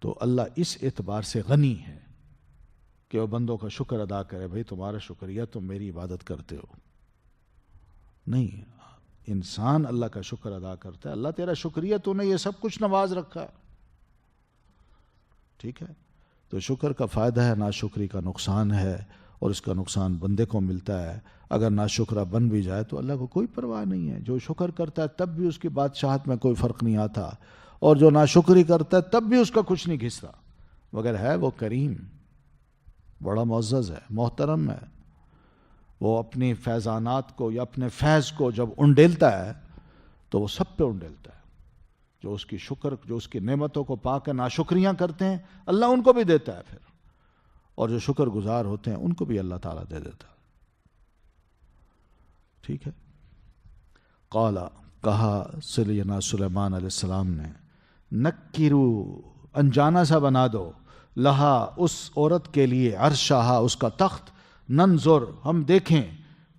تو اللہ اس اعتبار سے غنی ہے کہ وہ بندوں کا شکر ادا کرے، بھئی تمہارا شکریہ، تم میری عبادت کرتے ہو۔ نہیں، انسان اللہ کا شکر ادا کرتا ہے، اللہ تیرا شکریہ، تو نے یہ سب کچھ نواز رکھا ہے، ٹھیک ہے۔ تو شکر کا فائدہ ہے، ناشکری کا نقصان ہے، اور اس کا نقصان بندے کو ملتا ہے۔ اگر ناشکرہ بن بھی جائے تو اللہ کو کوئی پرواہ نہیں ہے، جو شکر کرتا ہے تب بھی اس کی بادشاہت میں کوئی فرق نہیں آتا، اور جو ناشکری کرتا ہے تب بھی اس کا کچھ نہیں گھستا، مگر ہے وہ کریم، بڑا معزز ہے، محترم ہے۔ وہ اپنی فیضانات کو یا اپنے فیض کو جب انڈیلتا ہے تو وہ سب پہ انڈیلتا ہے۔ جو اس کی شکر، جو اس کی نعمتوں کو پا کے ناشکریاں کرتے ہیں اللہ ان کو بھی دیتا ہے پھر، اور جو شکر گزار ہوتے ہیں ان کو بھی اللہ تعالیٰ دے دیتا ہے، ٹھیک ہے۔ قال، کہا سیدنا سلیمان علیہ السلام نے، نکرو، انجانا سا بنا دو، لہا، اس عورت کے لیے، عرشہا، اس کا تخت، ننظر، ہم دیکھیں،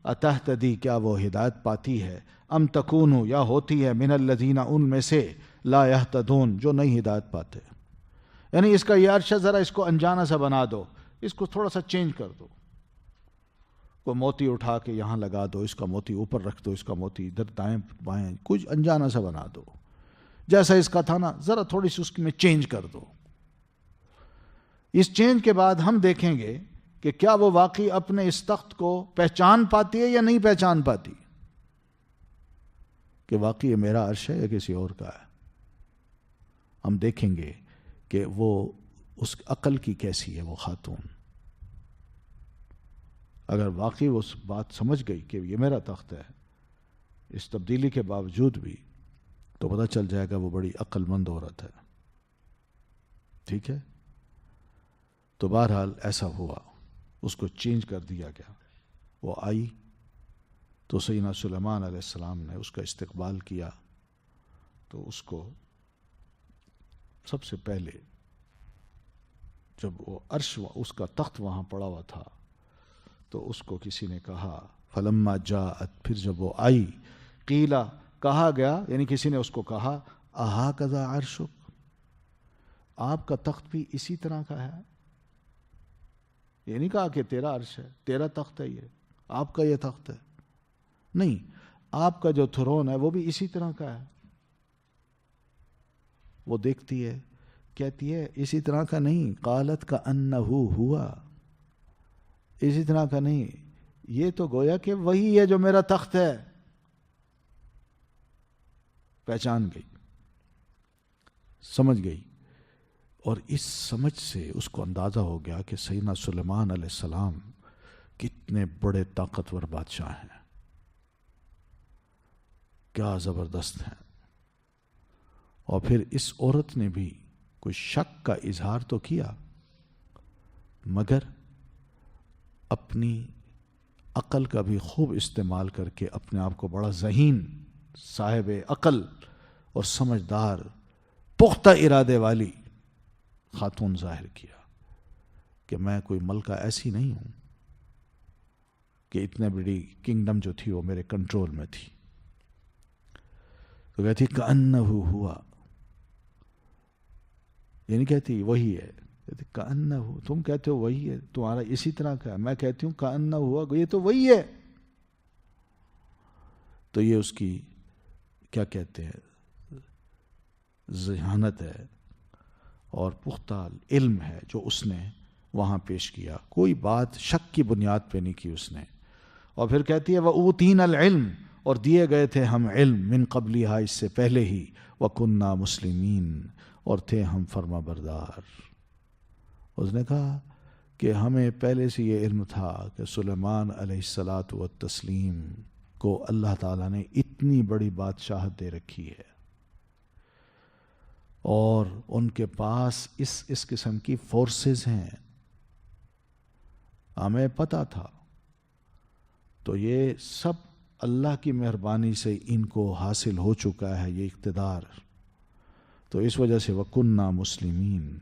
اتہتدی، کیا وہ ہدایت پاتی ہے، ام تکونو، یا ہوتی ہے، من الذین، ان میں سے، لا یہتدون، جو نہیں ہدایت پاتے۔ یعنی اس کا یہ عرشہ ذرا اس کو انجانا سا بنا دو، اس کو تھوڑا سا چینج کر دو، کوئی موتی اٹھا کے یہاں لگا دو، اس کا موتی اوپر رکھ دو، اس کا موتی ادھر دائیں بائیں، کچھ انجانا سا بنا دو، جیسا اس کا تھا نا ذرا تھوڑی سی اس میں چینج کر دو۔ اس چینج کے بعد ہم دیکھیں گے کہ کیا وہ واقعی اپنے اس تخت کو پہچان پاتی ہے یا نہیں پہچان پاتی، کہ واقعی یہ میرا عرش ہے یا کسی اور کا ہے۔ ہم دیکھیں گے کہ وہ اس عقل کی کیسی ہے وہ خاتون۔ اگر واقعی وہ اس بات سمجھ گئی کہ یہ میرا تخت ہے اس تبدیلی کے باوجود بھی، تو پتہ چل جائے گا وہ بڑی عقل مند عورت ہے۔ ٹھیک ہے، تو بہرحال ایسا ہوا، اس کو چینج کر دیا گیا۔ وہ آئی تو سیدنا سلیمان علیہ السلام نے اس کا استقبال کیا، تو اس کو سب سے پہلے جب وہ عرش اس کا تخت وہاں پڑا ہوا تھا تو اس کو کسی نے کہا، فلما جاءت، پھر جب وہ آئی، قیلا، کہا گیا، یعنی کسی نے اس کو کہا، اہٰذا عرشک، آپ کا تخت بھی اسی طرح کا ہے؟ یہ نہیں کہا کہ تیرا عرش ہے، تیرا تخت ہے، یہ آپ کا یہ تخت ہے، نہیں، آپ کا جو تھرون ہے وہ بھی اسی طرح کا ہے۔ وہ دیکھتی ہے، کہتی ہے اسی طرح کا نہیں، قالت کأنہ ہوا، اسی طرح کا نہیں، یہ تو گویا کہ وہی ہے جو میرا تخت ہے۔ پہچان گئی، سمجھ گئی، اور اس سمجھ سے اس کو اندازہ ہو گیا کہ سیدنا سلیمان علیہ السلام کتنے بڑے طاقتور بادشاہ ہیں، کیا زبردست ہیں۔ اور پھر اس عورت نے بھی کوئی شک کا اظہار تو کیا، مگر اپنی عقل کا بھی خوب استعمال کر کے اپنے آپ کو بڑا ذہین، صاحب عقل اور سمجھدار، پختہ ارادے والی خاتون ظاہر کیا کہ میں کوئی ملکہ ایسی نہیں ہوں کہ اتنے بڑی کنگڈم جو تھی وہ میرے کنٹرول میں تھی۔ تو کہتی کأنہ ہوا، یعنی کہتی وہی ہے، کہتی کأنہ، تم کہتے ہو وہی ہے، تمہارا اسی طرح کا ہے، میں کہتی ہوں کأنہ ہوا، یہ تو وہی ہے۔ تو یہ اس کی کیا کہتے ہیں ذہانت ہے اور پختہ علم ہے جو اس نے وہاں پیش کیا، کوئی بات شک کی بنیاد پہ نہیں کی اس نے۔ اور پھر کہتی ہے وَأُوتِينَا الْعِلْمَ، اور دیے گئے تھے ہم علم، من قبلہا، اس سے پہلے ہی، وَكُنَّا مُسْلِمِينَ، اور تھے ہم فرما بردار۔ اس نے کہا کہ ہمیں پہلے سے یہ علم تھا کہ سلیمان علیہ الصلاۃ والتسلیم کو اللہ تعالیٰ نے اتنی بڑی بادشاہت دے رکھی ہے، اور ان کے پاس اس قسم کی فورسز ہیں، ہمیں پتہ تھا۔ تو یہ سب اللہ کی مہربانی سے ان کو حاصل ہو چکا ہے یہ اقتدار، تو اس وجہ سے وَكُنَّا مُسْلِمِينَ،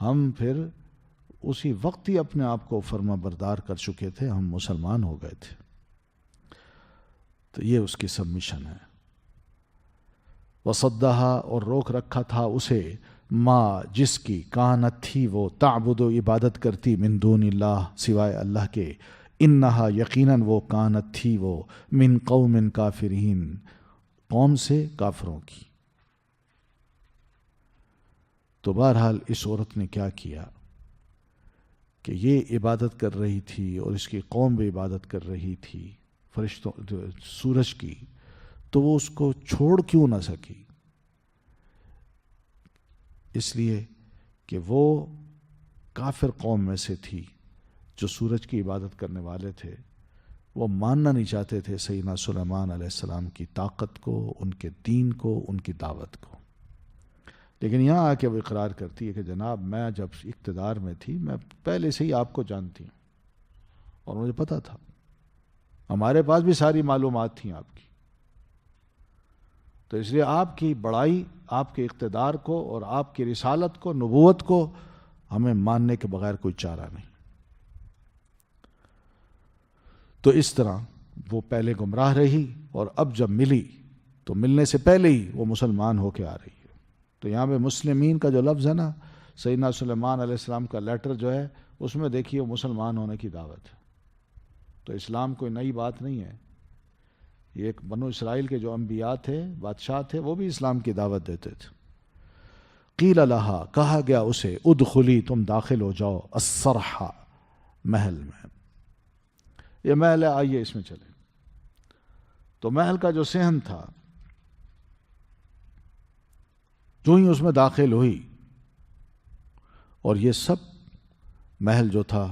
ہم پھر اسی وقت ہی اپنے آپ کو فرما بردار کر چکے تھے، ہم مسلمان ہو گئے تھے۔ تو یہ اس کی سبمیشن ہے۔ وَصَدَّهَا، اور روک رکھا تھا اسے، ما، جس کی، کانت تھی وہ، تعبد، عبادت کرتی، من دون اللہ، سوائے اللہ کے، انہا، یقیناً وہ، کانت تھی وہ، من قوم کافرین، قوم سے کافروں کی۔ تو بہرحال اس عورت نے کیا کیا کہ یہ عبادت کر رہی تھی اور اس کی قوم بھی عبادت کر رہی تھی فرشتوں، سورج کی، تو وہ اس کو چھوڑ کیوں نہ سکی؟ اس لیے کہ وہ کافر قوم میں سے تھی جو سورج کی عبادت کرنے والے تھے، وہ ماننا نہیں چاہتے تھے سیدنا سلیمان علیہ السلام کی طاقت کو، ان کے دین کو، ان کی دعوت کو۔ لیکن یہاں آ کے وہ اقرار کرتی ہے کہ جناب میں جب اقتدار میں تھی میں پہلے سے ہی آپ کو جانتی ہوں اور مجھے پتا تھا، ہمارے پاس بھی ساری معلومات تھیں آپ کی، تو اس لیے آپ کی بڑائی، آپ کے اقتدار کو اور آپ کی رسالت کو، نبوت کو ہمیں ماننے کے بغیر کوئی چارہ نہیں۔ تو اس طرح وہ پہلے گمراہ رہی اور اب جب ملی تو ملنے سے پہلے ہی وہ مسلمان ہو کے آ رہی ہے۔ تو یہاں پہ مسلمین کا جو لفظ ہے نا، سیدنا سلیمان علیہ السلام کا لیٹر جو ہے اس میں دیکھیے وہ مسلمان ہونے کی دعوت ہے۔ تو اسلام کوئی نئی بات نہیں ہے. یہ ایک بنو اسرائیل کے جو انبیاء تھے، بادشاہ تھے، وہ بھی اسلام کی دعوت دیتے تھے. قیل لہا، کہا گیا اسے، ادخلی، تم داخل ہو جاؤ، الصرح، محل میں. یہ محل ہے، آئیے اس میں چلیں. تو محل کا جو صحن تھا، جو ہی اس میں داخل ہوئی، اور یہ سب محل جو تھا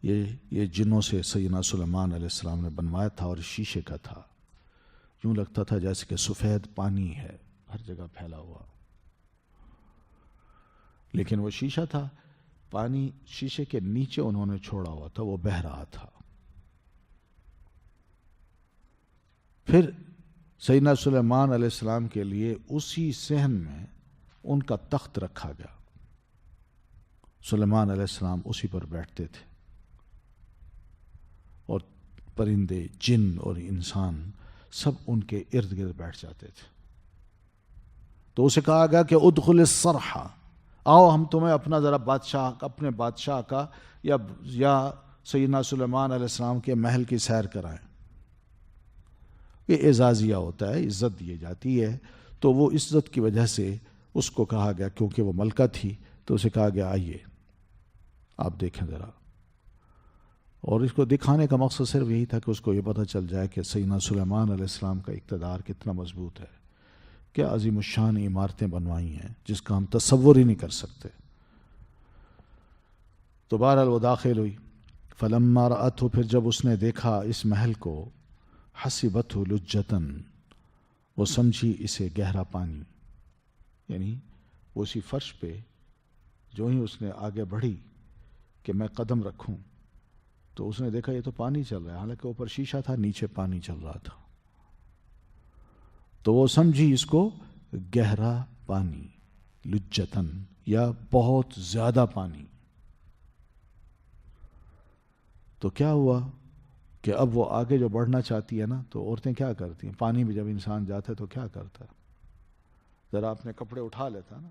یہ جنوں سے سیدنا سلیمان علیہ السلام نے بنوایا تھا، اور شیشے کا تھا. یوں لگتا تھا جیسے کہ سفید پانی ہے ہر جگہ پھیلا ہوا، لیکن وہ شیشہ تھا. پانی شیشے کے نیچے انہوں نے چھوڑا ہوا تھا، وہ بہہ رہا تھا. پھر سیدنا سلیمان علیہ السلام کے لیے اسی صحن میں ان کا تخت رکھا گیا. سلیمان علیہ السلام اسی پر بیٹھتے تھے، اور پرندے، جن اور انسان سب ان کے ارد گرد بیٹھ جاتے تھے. تو اسے کہا گیا کہ ادخل الصرح، آؤ ہم تمہیں اپنا ذرا اپنے بادشاہ کا یا سیدنا سلیمان علیہ السلام کے محل کی سیر کرائیں. یہ اعزازیہ ہوتا ہے، عزت دی جاتی ہے. تو وہ عزت کی وجہ سے اس کو کہا گیا، کیونکہ وہ ملکہ تھی، تو اسے کہا گیا آئیے آپ دیکھیں ذرا. اور اس کو دکھانے کا مقصد صرف یہی تھا کہ اس کو یہ پتہ چل جائے کہ سیدنا سلیمان علیہ السلام کا اقتدار کتنا مضبوط ہے، کیا عظیم الشان عمارتیں بنوائی ہیں جس کا ہم تصور ہی نہیں کر سکتے. تو بہرحال وہ داخل ہوئی. فلما رأتہ، پھر جب اس نے دیکھا اس محل کو، حسبتہ لجتن، وہ سمجھی اسے گہرا پانی. یعنی وہ اسی فرش پہ جو ہی اس نے آگے بڑھی کہ میں قدم رکھوں، تو اس نے دیکھا یہ تو پانی چل رہا ہے، حالانکہ اوپر شیشہ تھا، نیچے پانی چل رہا تھا. تو وہ سمجھی اس کو گہرا پانی، لجتن، یا بہت زیادہ پانی. تو کیا ہوا کہ اب وہ آگے جو بڑھنا چاہتی ہے نا، تو عورتیں کیا کرتی ہیں، پانی میں جب انسان جاتا ہے تو کیا کرتا ہے، ذرا اپنے کپڑے اٹھا لیتا نا.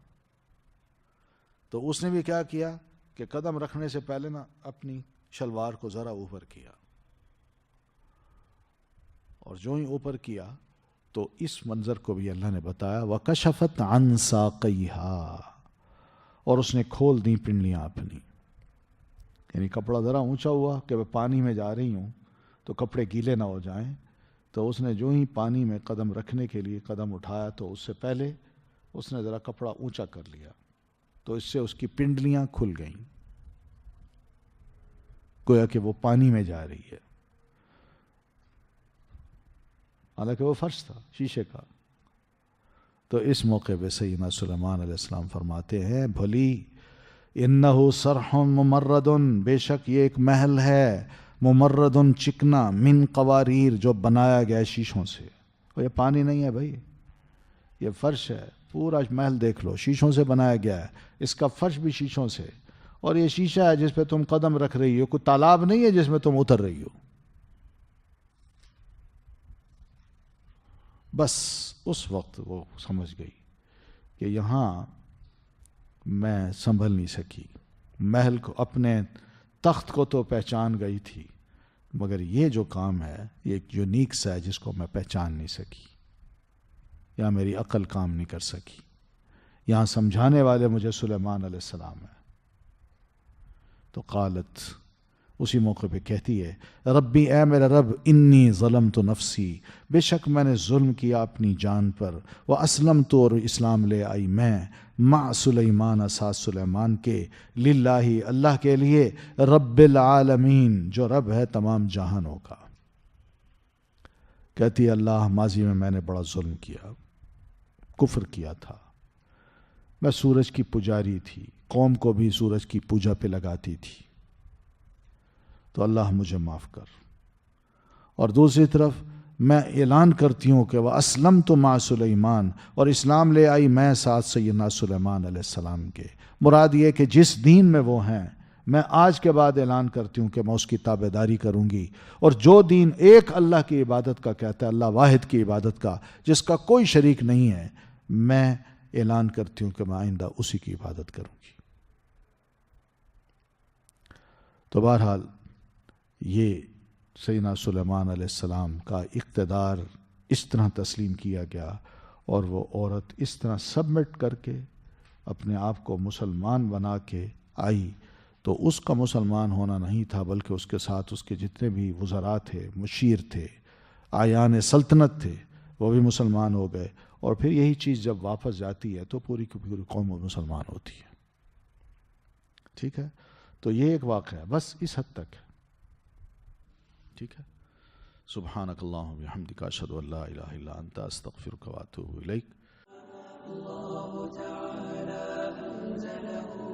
تو اس نے بھی کیا کیا کہ قدم رکھنے سے پہلے نا اپنی شلوار کو ذرا اوپر کیا، اور جو ہی اوپر کیا تو اس منظر کو بھی اللہ نے بتایا، وَكَشَفَتْ عَنْ سَاقَيْهَا، اور اس نے کھول دی پنڈلیاں اپنی. یعنی کپڑا ذرا اونچا ہوا کہ میں پانی میں جا رہی ہوں تو کپڑے گیلے نہ ہو جائیں. تو اس نے جو ہی پانی میں قدم رکھنے کے لیے قدم اٹھایا تو اس سے پہلے اس نے ذرا کپڑا اونچا کر لیا، تو اس سے اس کی پنڈلیاں کھل گئیں، گویا کہ وہ پانی میں جا رہی ہے، حالانکہ وہ فرش تھا شیشے کا. تو اس موقع پہ سیدنا سلیمان علیہ السلام فرماتے ہیں، بھلی انہو صرح ممرد، بے شک یہ ایک محل ہے، ممرد، چکنا، من قواریر، جو بنایا گیا ہے شیشوں سے. اور یہ پانی نہیں ہے بھائی، یہ فرش ہے. پورا محل دیکھ لو، شیشوں سے بنایا گیا ہے، اس کا فرش بھی شیشوں سے. اور یہ شیشہ ہے جس پہ تم قدم رکھ رہی ہو، کوئی تالاب نہیں ہے جس میں تم اتر رہی ہو. بس اس وقت وہ سمجھ گئی کہ یہاں میں سنبھل نہیں سکی. محل کو، اپنے تخت کو تو پہچان گئی تھی، مگر یہ جو کام ہے یہ ایک یونیک سا ہے جس کو میں پہچان نہیں سکی، یا میری عقل کام نہیں کر سکی. یہاں سمجھانے والے مجھے سلیمان علیہ السلام ہے. تو قالت، اسی موقع پہ کہتی ہے، ربی، اے میرا رب، انی ظلمت نفسی، بے شک میں نے ظلم کیا اپنی جان پر، واسلمت، اور اسلام لے آئی میں، مع سلیمان، ساتھ سلیمان کے، للہ، اللہ کے لیے، رب العالمین، جو رب ہے تمام جہانوں کا. کہتی ہے اللہ، ماضی میں نے بڑا ظلم کیا، کفر کیا تھا، میں سورج کی پجاری تھی، قوم کو بھی سورج کی پوجا پہ لگاتی تھی، تو اللہ مجھے معاف کر. اور دوسری طرف میں اعلان کرتی ہوں کہ وَأَسْلَمْتُ مَعَ سُلَيْمَانَ، اور اسلام لے آئی میں ساتھ سیدنا سلیمان علیہ السلام کے. مراد یہ کہ جس دین میں وہ ہیں، میں آج کے بعد اعلان کرتی ہوں کہ میں اس کی تابع داری کروں گی. اور جو دین ایک اللہ کی عبادت کا کہتا ہے، اللہ واحد کی عبادت کا، جس کا کوئی شریک نہیں ہے، میں اعلان کرتی ہوں کہ میں آئندہ اسی کی عبادت کروں گی. تو بہرحال یہ سیدنا سلیمان علیہ السلام کا اقتدار اس طرح تسلیم کیا گیا اور وہ عورت اس طرح سبمٹ کر کے اپنے آپ کو مسلمان بنا کے آئی، تو اس کا مسلمان ہونا نہیں تھا بلکہ اس کے ساتھ اس کے جتنے بھی وزراء تھے، مشیر تھے، آیان سلطنت تھے، وہ بھی مسلمان ہو گئے، اور پھر یہی چیز جب واپس جاتی ہے تو پوری کی پوری قوم مسلمان ہوتی ہے. ٹھیک ہے، تو یہ ایک واقعہ ہے، بس اس حد تک ہے. ٹھیک ہے. سبحانک اللہم و بحمدک، اشہد ان لا الہ الا انت، استغفرک و اتوب الیک. الله تعالى أنزله